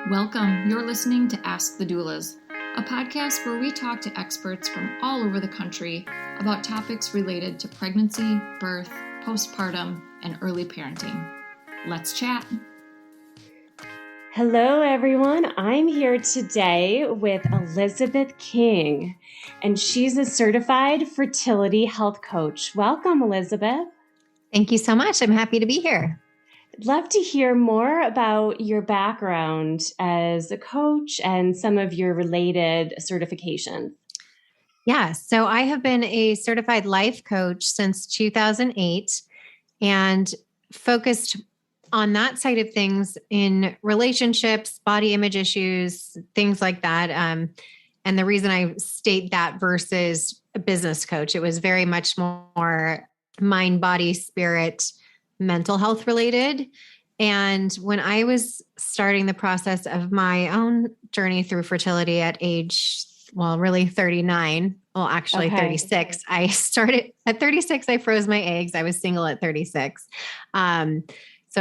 Welcome. You're listening to Ask the Doulas, a podcast where we talk to experts from all over the country about topics related to pregnancy, birth, postpartum, and early parenting. Let's chat. Hello, everyone. I'm here today with Elizabeth King, and she's a certified fertility health coach. Welcome, Elizabeth. Thank you so much. I'm happy to be here. I'd love to hear more about your background as a coach and some of your related certifications. Yeah, so I have been a certified life coach since 2008 and focused on that side of things in relationships, body image issues, things like that. And the reason I state that versus a business coach, it was very much more mind, body, spirit, mental health related. And when I was starting the process of my own journey through fertility at age, really 39, actually 36, I started at 36. I froze my eggs. I was single at 36. So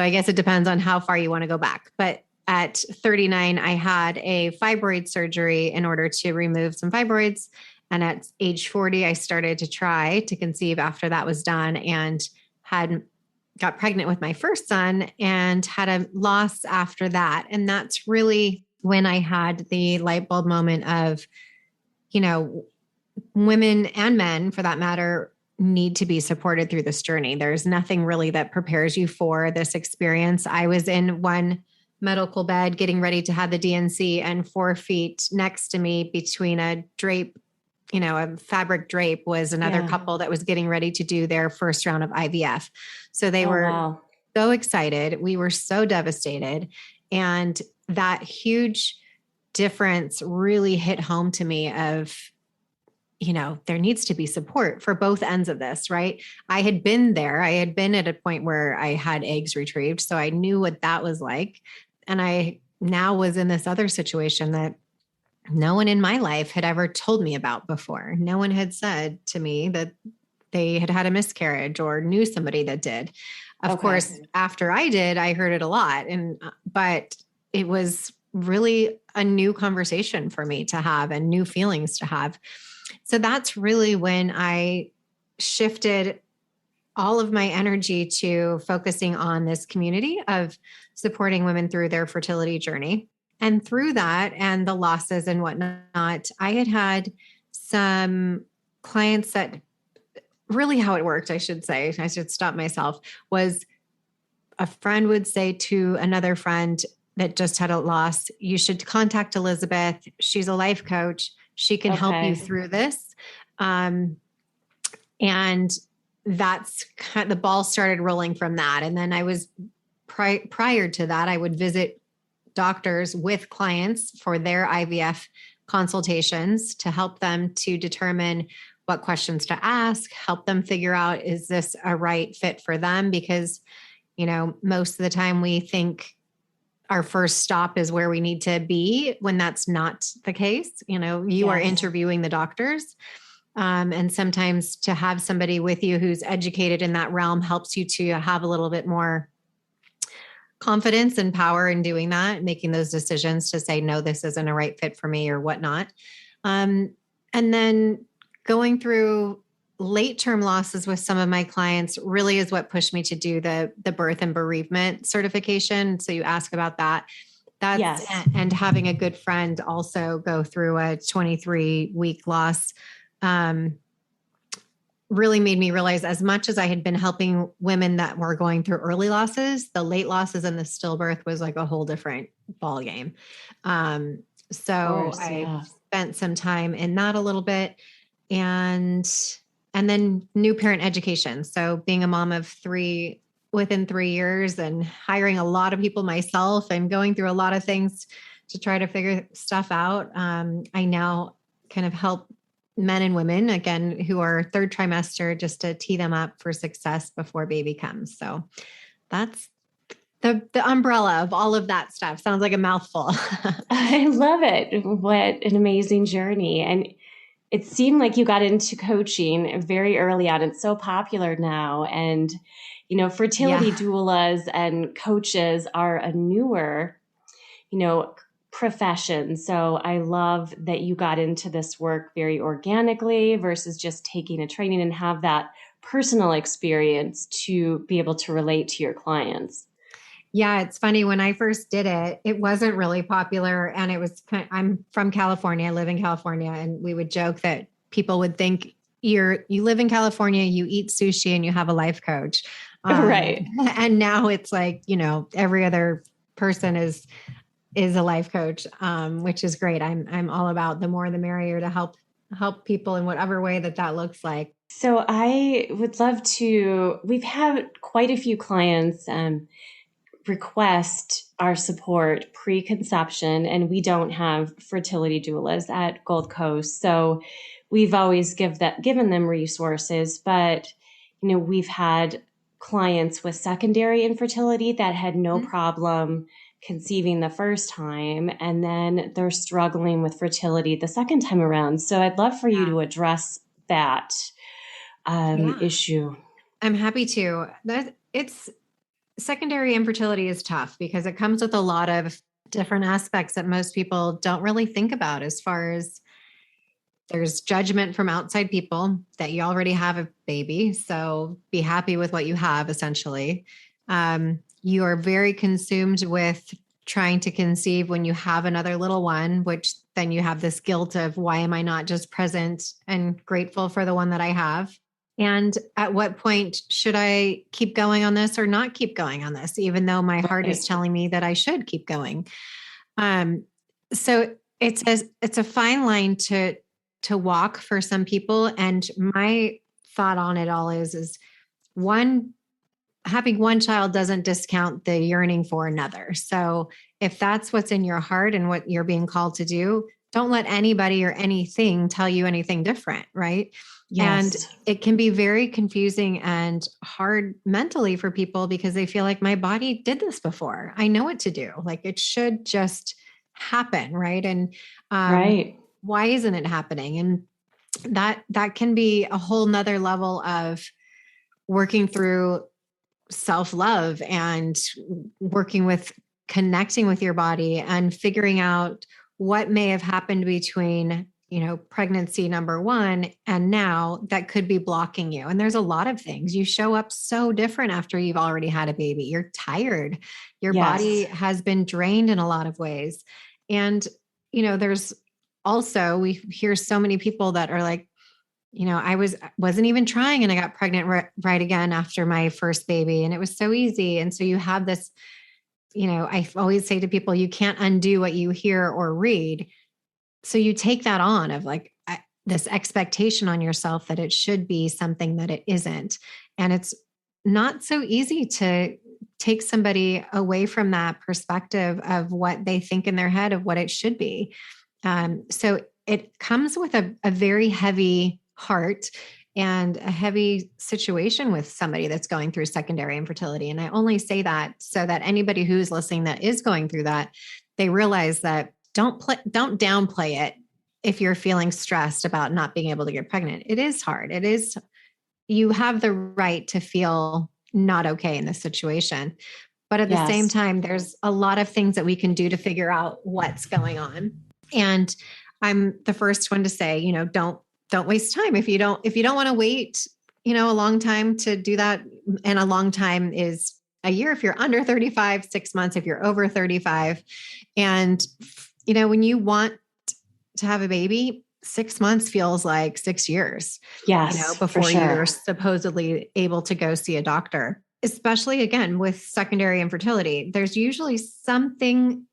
I guess it depends on how far you want to go back. But at 39, I had a fibroid surgery in order to remove some fibroids. And at age 40, I started to try to conceive after that was done and got pregnant with my first son and had a loss after that. And that's really when I had the light bulb moment of, women and men for that matter need to be supported through this journey. There's nothing really that prepares you for this experience. I was in one medical bed getting ready to have the DNC, and 4 feet next to me between a drape, a fabric drape, was another couple that was getting ready to do their first round of IVF. So they were so excited. We were so devastated. And that huge difference really hit home to me of, there needs to be support for both ends of this, right? I had been there. I had been at a point where I had eggs retrieved. So I knew what that was like. And I now was in this other situation that no one in my life had ever told me about before. No one had said to me that they had had a miscarriage or knew somebody that did. Of course, after I did, I heard it a lot. But it was really a new conversation for me to have and new feelings to have. So that's really when I shifted all of my energy to focusing on this community of supporting women through their fertility journey. And through that and the losses and whatnot, I had some clients that really how it worked, I should stop myself, was a friend would say to another friend that just had a loss, you should contact Elizabeth. She's a life coach. She can help you through this. And that's kind of, the ball started rolling from that. And then I was prior to that, I would visit doctors with clients for their IVF consultations to help them to determine what questions to ask, help them figure out, is this a right fit for them? Because, most of the time we think our first stop is where we need to be when that's not the case. You are interviewing the doctors. And sometimes to have somebody with you who's educated in that realm helps you to have a little bit more confidence and power in doing that, making those decisions to say, no, this isn't a right fit for me or whatnot. And then going through late term losses with some of my clients really is what pushed me to do the birth and bereavement certification. So you ask about that. And having a good friend also go through a 23-week loss really made me realize, as much as I had been helping women that were going through early losses, the late losses and the stillbirth was like a whole different ballgame. I spent some time in that a little bit, and then new parent education. So being a mom of 3 within 3 years and hiring a lot of people myself and going through a lot of things to try to figure stuff out. I now kind of help men and women, again, who are third trimester, just to tee them up for success before baby comes. So that's the umbrella of all of that stuff. Sounds like a mouthful. I love it. What an amazing journey. And it seemed like you got into coaching very early on. It's so popular now. And, fertility doulas and coaches are a newer, profession. So I love that you got into this work very organically versus just taking a training and have that personal experience to be able to relate to your clients. Yeah, it's funny. When I first did it, it wasn't really popular. And it was I'm from California, I live in California. And we would joke that people would think you live in California, you eat sushi and you have a life coach. Right. And now it's like, every other person is a life coach, which is great. I'm all about the more the merrier to help people in whatever way that looks like. So I would love to, we've had quite a few clients request our support pre-conception, and we don't have fertility doulas at Gold Coast. So we've always given them resources, but we've had clients with secondary infertility that had no problem conceiving the first time, and then they're struggling with fertility the second time around. So I'd love for you to address that issue. I'm happy to. Secondary infertility is tough because it comes with a lot of different aspects that most people don't really think about, as far as there's judgment from outside people that you already have a baby. So be happy with what you have, essentially. You are very consumed with trying to conceive when you have another little one, which then you have this guilt of, why am I not just present and grateful for the one that I have? And at what point should I keep going on this or not keep going on this, even though my heart is telling me that I should keep going? So it's a fine line to walk for some people. And my thought on it all is having one child doesn't discount the yearning for another. So if that's what's in your heart and what you're being called to do, don't let anybody or anything tell you anything different, right? Yes. And it can be very confusing and hard mentally for people because they feel like, my body did this before. I know what to do. Like, it should just happen, right? And why isn't it happening? And that can be a whole nother level of working through self-love and working with connecting with your body and figuring out what may have happened between, pregnancy number one and now that could be blocking you. And there's a lot of things. You show up so different after you've already had a baby. You're tired. Your body has been drained in a lot of ways. And, there's also, we hear so many people that are like, I wasn't even trying and I got pregnant right again after my first baby. And it was so easy. And so you have this, I always say to people, you can't undo what you hear or read. So you take that on of like this expectation on yourself that it should be something that it isn't. And it's not so easy to take somebody away from that perspective of what they think in their head of what it should be. So it comes with a very heavy heart and a heavy situation with somebody that's going through secondary infertility. And I only say that so that anybody who's listening that is going through that, they realize that don't downplay it if you're feeling stressed about not being able to get pregnant. It is hard. You have the right to feel not okay in this situation. But at the same time, there's a lot of things that we can do to figure out what's going on. And I'm the first one to say, don't waste time. If you don't want to wait, a long time to do that. And a long time is a year. If you're under 35, 6 months, if you're over 35. And, when you want to have a baby, 6 months feels like 6 years, before you're supposedly able to go see a doctor, especially again, with secondary infertility, there's usually something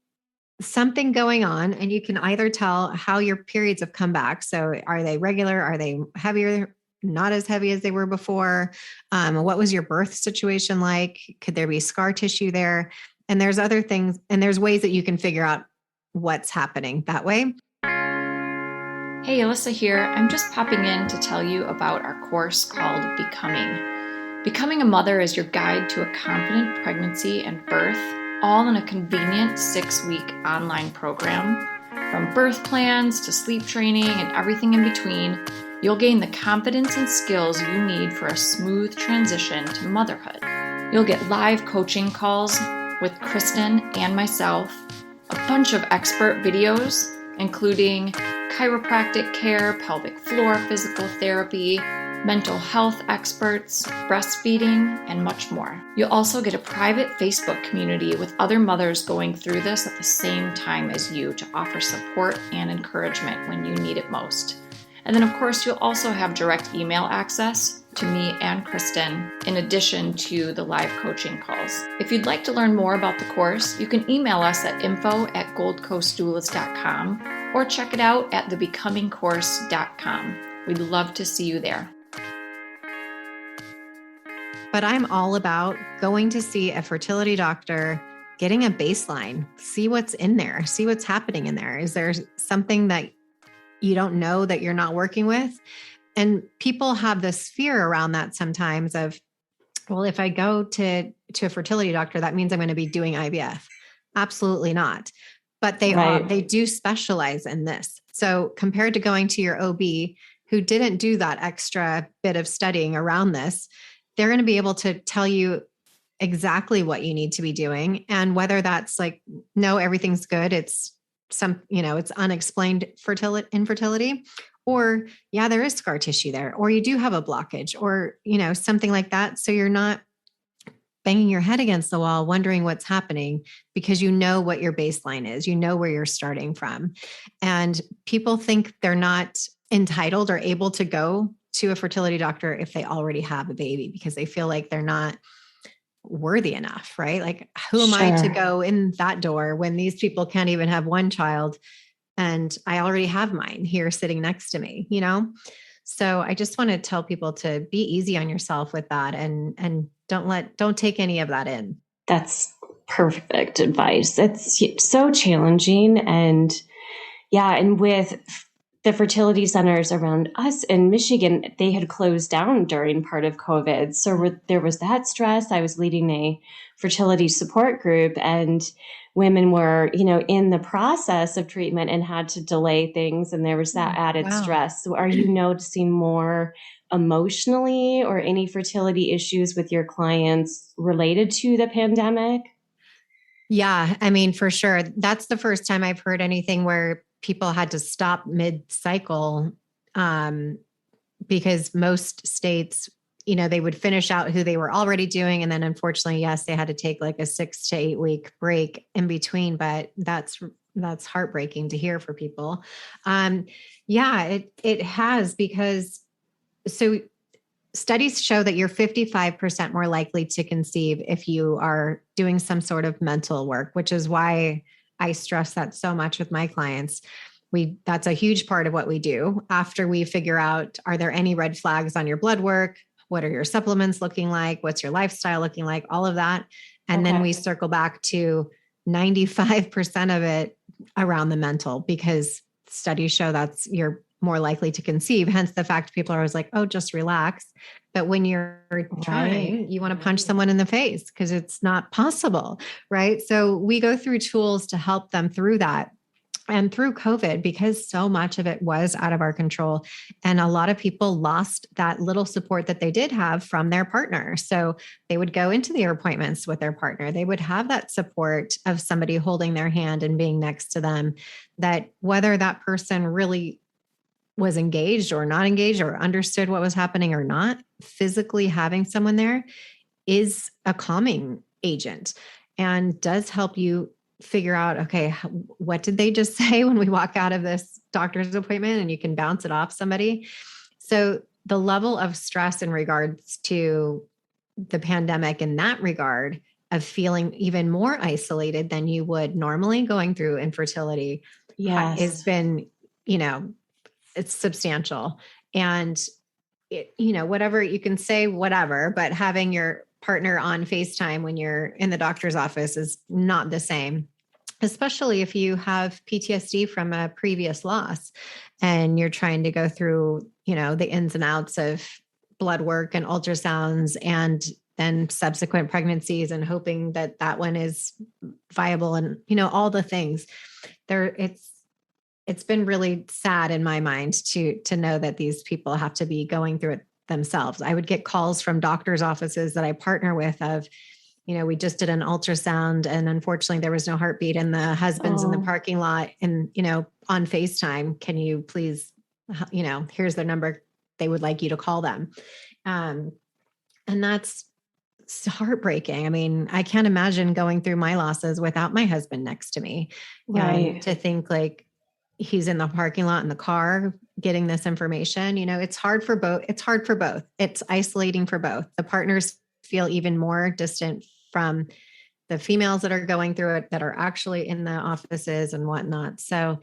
going on, and you can either tell how your periods have come back. So are they regular? Are they heavier? Not as heavy as they were before? What was your birth situation like? Could there be scar tissue there? And there's other things, and there's ways that you can figure out what's happening that way. Hey, Alyssa here. I'm just popping in to tell you about our course called Becoming. Becoming a Mother is your guide to a confident pregnancy and birth, all in a convenient 6-week online program. From birth plans to sleep training and everything in between, you'll gain the confidence and skills you need for a smooth transition to motherhood. You'll get live coaching calls with Kristin and myself, a bunch of expert videos, including chiropractic care, pelvic floor physical therapy, mental health experts, breastfeeding, and much more. You'll also get a private Facebook community with other mothers going through this at the same time as you to offer support and encouragement when you need it most. And then, of course, you'll also have direct email access to me and Kristin, in addition to the live coaching calls. If you'd like to learn more about the course, you can email us at info@goldcoastdoulas.com or check it out at thebecomingcourse.com. We'd love to see you there. But I'm all about going to see a fertility doctor, getting a baseline, see what's in there, see what's happening in there. Is there something that you don't know that you're not working with? And people have this fear around that sometimes of, well, if I go to a fertility doctor, that means I'm going to be doing IVF. Absolutely not. But they do specialize in this. So compared to going to your OB, who didn't do that extra bit of studying around this, they're going to be able to tell you exactly what you need to be doing. And whether that's like, no, everything's good, it's it's unexplained infertility, or yeah, there is scar tissue there, or you do have a blockage, or, something like that. So you're not banging your head against the wall, wondering what's happening, because you know what your baseline is, you know where you're starting from. And people think they're not entitled or able to go to a fertility doctor if they already have a baby, because they feel like they're not worthy enough, right? Like, who am I to go in that door when these people can't even have one child and I already have mine here sitting next to me, So I just want to tell people to be easy on yourself with that and don't take any of that in. That's perfect advice. It's so challenging. And with the fertility centers around us in Michigan, they had closed down during part of COVID. So there was that stress. I was leading a fertility support group, and women were, in the process of treatment and had to delay things. And there was that added stress. So are you noticing more emotionally or any fertility issues with your clients related to the pandemic? Yeah, I mean, for sure. That's the first time I've heard anything where people had to stop mid-cycle, because most states, they would finish out who they were already doing. And then unfortunately, yes, they had to take like a 6 to 8 week break in between, but that's heartbreaking to hear for people. It has, because studies show that you're 55% more likely to conceive if you are doing some sort of mental work, which is why I stress that so much with my clients. That's a huge part of what we do. After we figure out, are there any red flags on your blood work? What are your supplements looking like? What's your lifestyle looking like? All of that. And then we circle back to 95% of it around the mental, because studies show you're more likely to conceive. Hence the fact people are always like, oh, just relax. But when you're trying, you want to punch someone in the face because it's not possible, right? So we go through tools to help them through that. And through COVID, because so much of it was out of our control, and a lot of people lost that little support that they did have from their partner. So they would go into their appointments with their partner. They would have that support of somebody holding their hand and being next to them, that whether that person really was engaged or not engaged or understood what was happening or not, physically having someone there is a calming agent and does help you figure out, okay, what did they just say when we walk out of this doctor's appointment, and you can bounce it off somebody. So the level of stress in regards to the pandemic in that regard, of feeling even more isolated than you would normally going through infertility, has been, it's substantial. And whatever you can say, whatever, but having your partner on FaceTime when you're in the doctor's office is not the same, especially if you have PTSD from a previous loss and you're trying to go through, the ins and outs of blood work and ultrasounds and then subsequent pregnancies and hoping that that one is viable and, all the things there. It's been really sad in my mind to know that these people have to be going through it themselves. I would get calls from doctors' offices that I partner with of, we just did an ultrasound and unfortunately there was no heartbeat and the husband's in the parking lot and, on FaceTime, can you please, here's their number. They would like you to call them. And that's heartbreaking. I mean, I can't imagine going through my losses without my husband next to me. Right. To think like he's in the parking lot in the car getting this information, it's hard for both. It's isolating for both. The partners feel even more distant from the females that are going through it, that are actually in the offices and whatnot. So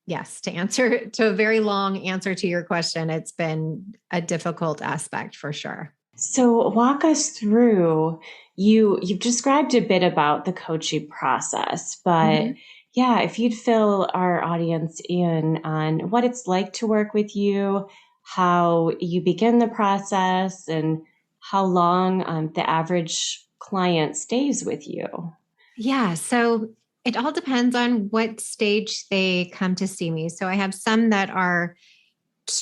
yes, to a very long answer to your question, it's been a difficult aspect for sure. So walk us through, you've described a bit about the coaching process, but yeah, if you'd fill our audience in on what it's like to work with you, how you begin the process, and how long the average client stays with you. Yeah. So it all depends on what stage they come to see me. So I have some that are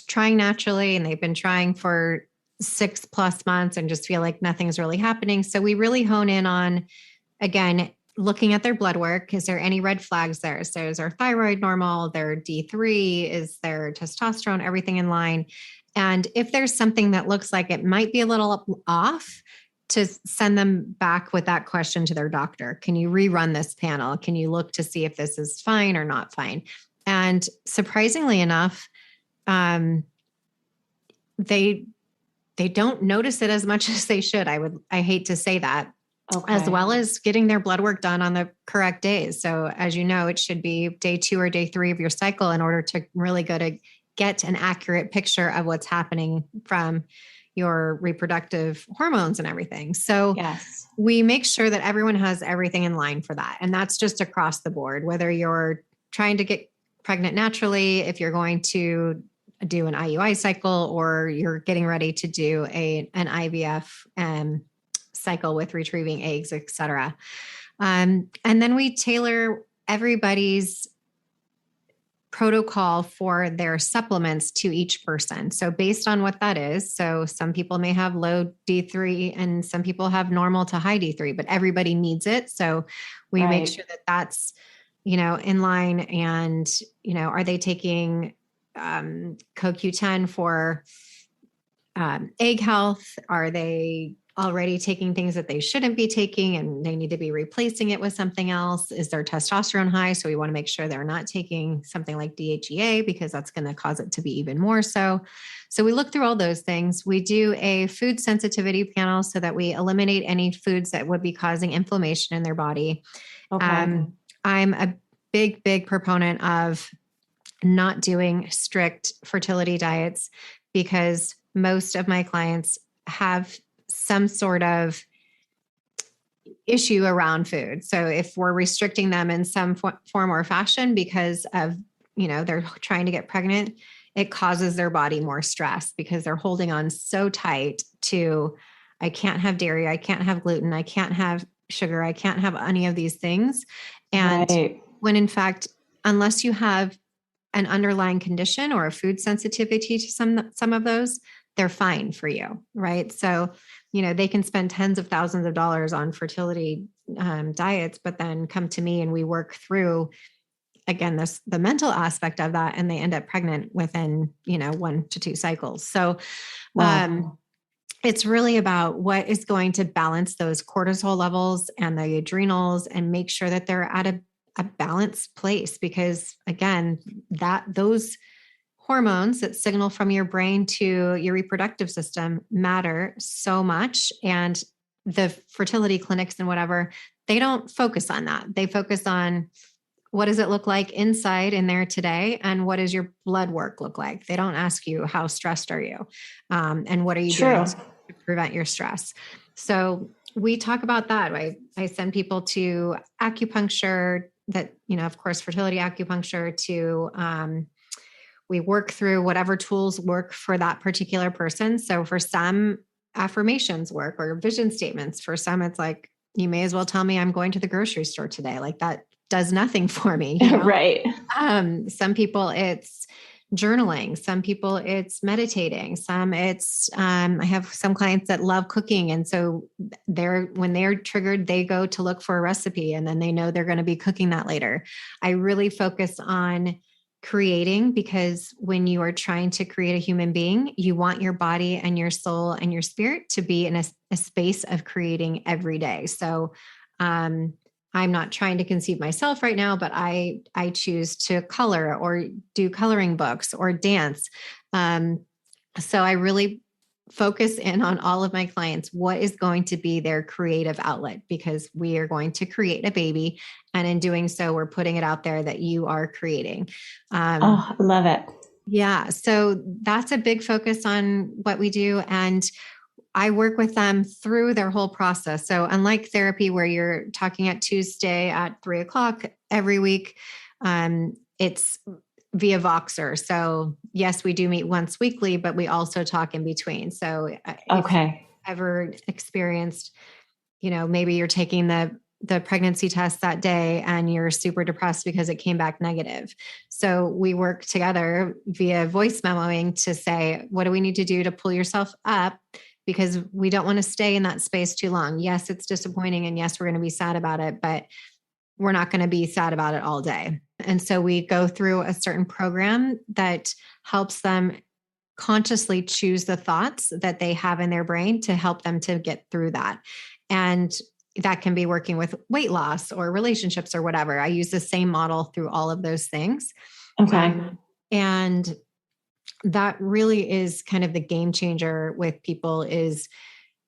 trying naturally and they've been trying for 6+ months and just feel like nothing's really happening. So we really hone in on, again, looking at their blood work. Is there any red flags there? So is their thyroid normal? Their D3? Is their testosterone, everything in line? And if there's something that looks like it might be a little off, to send them back with that question to their doctor. Can you rerun this panel? Can you look to see if this is fine or not fine? And surprisingly enough, they don't notice it as much as they should. I hate to say that. Okay. As well as getting their blood work done on the correct days. So as you know, it should be day 2 or day 3 of your cycle in order to really get an accurate picture of what's happening from your reproductive hormones and everything. So yes, we make sure that everyone has everything in line for that. And that's just across the board, whether you're trying to get pregnant naturally, if you're going to do an IUI cycle, or you're getting ready to do an IVF cycle with retrieving eggs, et cetera. And then we tailor everybody's protocol for their supplements to each person. So based on what that is, so some people may have low D3 and some people have normal to high D3, but everybody needs it. So we make sure that that's, in line. And, are they taking CoQ10 for egg health? Are they already taking things that they shouldn't be taking and they need to be replacing it with something else? Is their testosterone high? So we want to make sure they're not taking something like DHEA, because that's going to cause it to be even more so. So we look through all those things. We do a food sensitivity panel so that we eliminate any foods that would be causing inflammation in their body. Okay. I'm a big proponent of not doing strict fertility diets, because most of my clients have some sort of issue around food. So if we're restricting them in some form or fashion because of, they're trying to get pregnant, it causes their body more stress because they're holding on so tight to, I can't have dairy, I can't have gluten, I can't have sugar, I can't have any of these things. And when in fact, unless you have an underlying condition or a food sensitivity to some of those, they're fine for you, right? So, they can spend tens of thousands of dollars on fertility diets, but then come to me and we work through, again, the mental aspect of that, and they end up pregnant within, 1 to 2 cycles. So, it's really about what is going to balance those cortisol levels and the adrenals and make sure that they're at a balanced place, because again, those hormones that signal from your brain to your reproductive system matter so much. And the fertility clinics and whatever, they don't focus on that. They focus on what does it look like inside in there today? And what does your blood work look like? They don't ask you how stressed are you? And what are you doing to prevent your stress? So we talk about that. I send people to acupuncture that, of course, fertility acupuncture to, we work through whatever tools work for that particular person. So for some, affirmations work, or vision statements. For some, it's like, you may as well tell me I'm going to the grocery store today. Like that does nothing for me. Right. Some people, it's journaling. Some people it's meditating. Some it's, I have some clients that love cooking. And so when they're triggered, they go to look for a recipe and then they know they're going to be cooking that later. I really focus on creating, because when you are trying to create a human being, you want your body and your soul and your spirit to be in a space of creating every day. So, I'm not trying to conceive myself right now, but I choose to color or do coloring books or dance. So I really focus in on all of my clients. What is going to be their creative outlet? Because we are going to create a baby. And in doing so, we're putting it out there that you are creating. I love it. Yeah. So that's a big focus on what we do. And I work with them through their whole process. So unlike therapy, where you're talking at Tuesday at 3:00 every week, it's via Voxer. So yes, we do meet once weekly, but we also talk in between. So if you've ever experienced, maybe you're taking the pregnancy test that day and you're super depressed because it came back negative. So we work together via voice memoing to say, what do we need to do to pull yourself up? Because we don't want to stay in that space too long. Yes, it's disappointing. And yes, we're going to be sad about it, but we're not going to be sad about it all day. And so we go through a certain program that helps them consciously choose the thoughts that they have in their brain to help them to get through that. And that can be working with weight loss or relationships or whatever. I use the same model through all of those things. Okay. And that really is kind of the game changer with people, is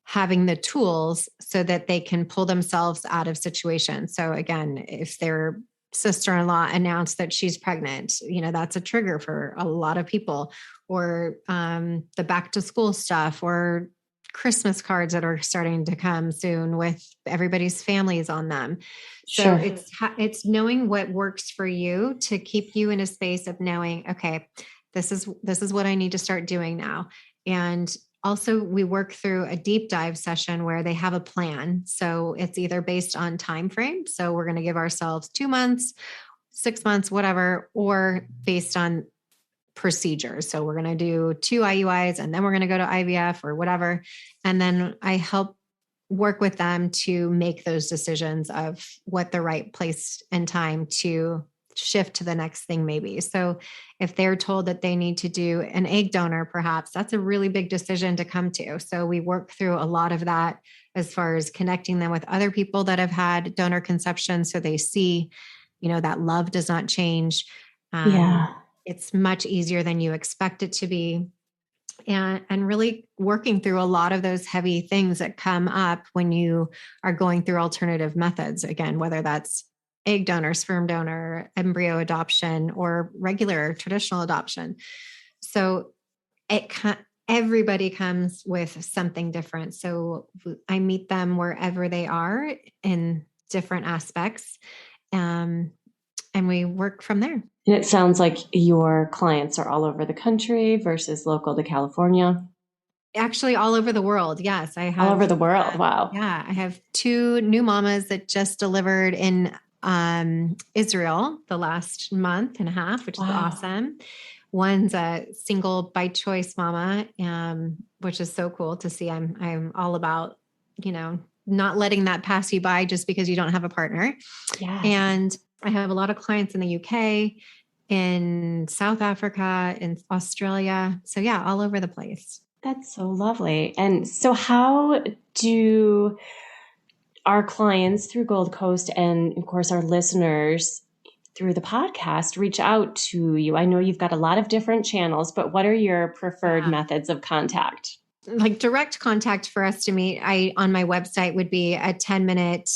having the tools so that they can pull themselves out of situations. So again, if their sister-in-law announced that she's pregnant, that's a trigger for a lot of people, or the back to school stuff, or Christmas cards that are starting to come soon with everybody's families on them. So it's knowing what works for you to keep you in a space of knowing, okay, this is what I need to start doing now. And also we work through a deep dive session where they have a plan. So it's either based on time frame. So we're going to give ourselves 2 months, 6 months, whatever, or based on procedures. So we're going to do 2 IUIs and then we're going to go to IVF or whatever. And then I help work with them to make those decisions of what the right place and time to shift to the next thing maybe. So if they're told that they need to do an egg donor, perhaps that's a really big decision to come to. So we work through a lot of that as far as connecting them with other people that have had donor conception. So they see, that love does not change. It's much easier than you expect it to be. And really working through a lot of those heavy things that come up when you are going through alternative methods. Again, whether that's egg donor, sperm donor, embryo adoption, or regular traditional adoption. So everybody comes with something different. So I meet them wherever they are in different aspects. And we work from there. And it sounds like your clients are all over the country versus local to California. Actually, all over the world. Yes, I have. All over the world. Wow. Yeah, I have 2 new mamas that just delivered in Israel the last month and a half, which is awesome. One's a single by choice mama, which is so cool to see. I'm all about, not letting that pass you by just because you don't have a partner. Yes. And I have a lot of clients in the UK, in South Africa, in Australia. So yeah, all over the place. That's so lovely. And so how do our clients through Gold Coast and of course our listeners through the podcast reach out to you? I know you've got a lot of different channels, but what are your preferred methods of contact? Like direct contact for us to meet, on my website would be a 10-minute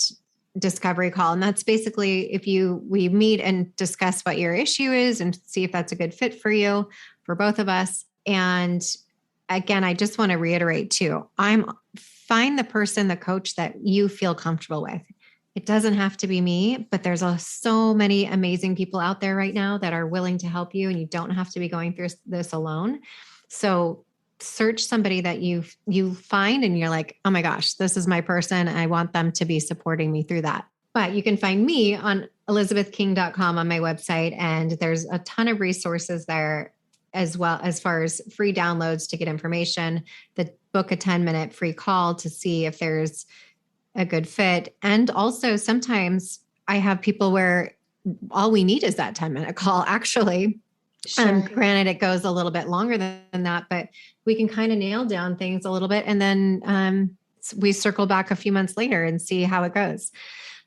discovery call. And that's basically we meet and discuss what your issue is and see if that's a good fit for you, for both of us. And again, I just want to reiterate too, find the person, the coach that you feel comfortable with. It doesn't have to be me, but there's so many amazing people out there right now that are willing to help you, and you don't have to be going through this alone. So search somebody that you find and you're like, oh my gosh, this is my person. I want them to be supporting me through that. But you can find me on elizabethking.com on my website. And there's a ton of resources there as well as far as free downloads to get information, book a 10-minute free call to see if there's a good fit. And also sometimes I have people where all we need is that 10-minute call, actually. Sure. Granted, it goes a little bit longer than that, but we can kind of nail down things a little bit. And then we circle back a few months later and see how it goes.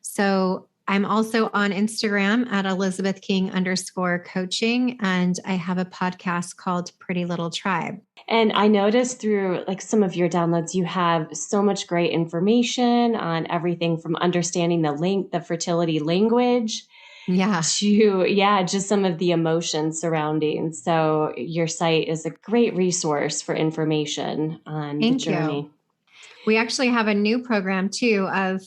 So I'm also on Instagram at ElizabethKing_coaching. And I have a podcast called Pretty Little Tribe. And I noticed through like some of your downloads, you have so much great information on everything from understanding the fertility language to, just some of the emotions surrounding. So your site is a great resource for information on the journey. We actually have a new program too of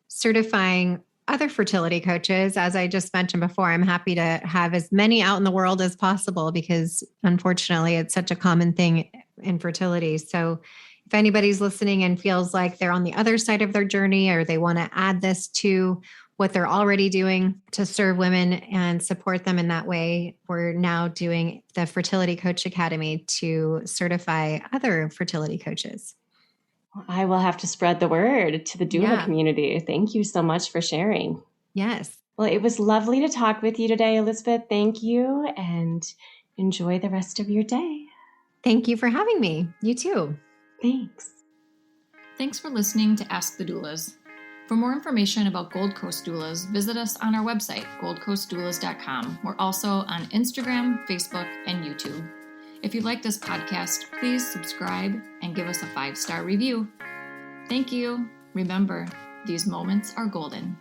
certifying other fertility coaches. As I just mentioned before, I'm happy to have as many out in the world as possible because unfortunately it's such a common thing in fertility. So if anybody's listening and feels like they're on the other side of their journey or they want to add this to what they're already doing to serve women and support them in that way, we're now doing the Fertility Coach Academy to certify other fertility coaches. I will have to spread the word to the doula community. Thank you so much for sharing. Yes. Well, it was lovely to talk with you today, Elizabeth. Thank you, and enjoy the rest of your day. Thank you for having me. You too. Thanks. Thanks for listening to Ask the Doulas. For more information about Gold Coast Doulas, visit us on our website, goldcoastdoulas.com. We're also on Instagram, Facebook, and YouTube. If you like this podcast, please subscribe and give us a 5-star review. Thank you. Remember, these moments are golden.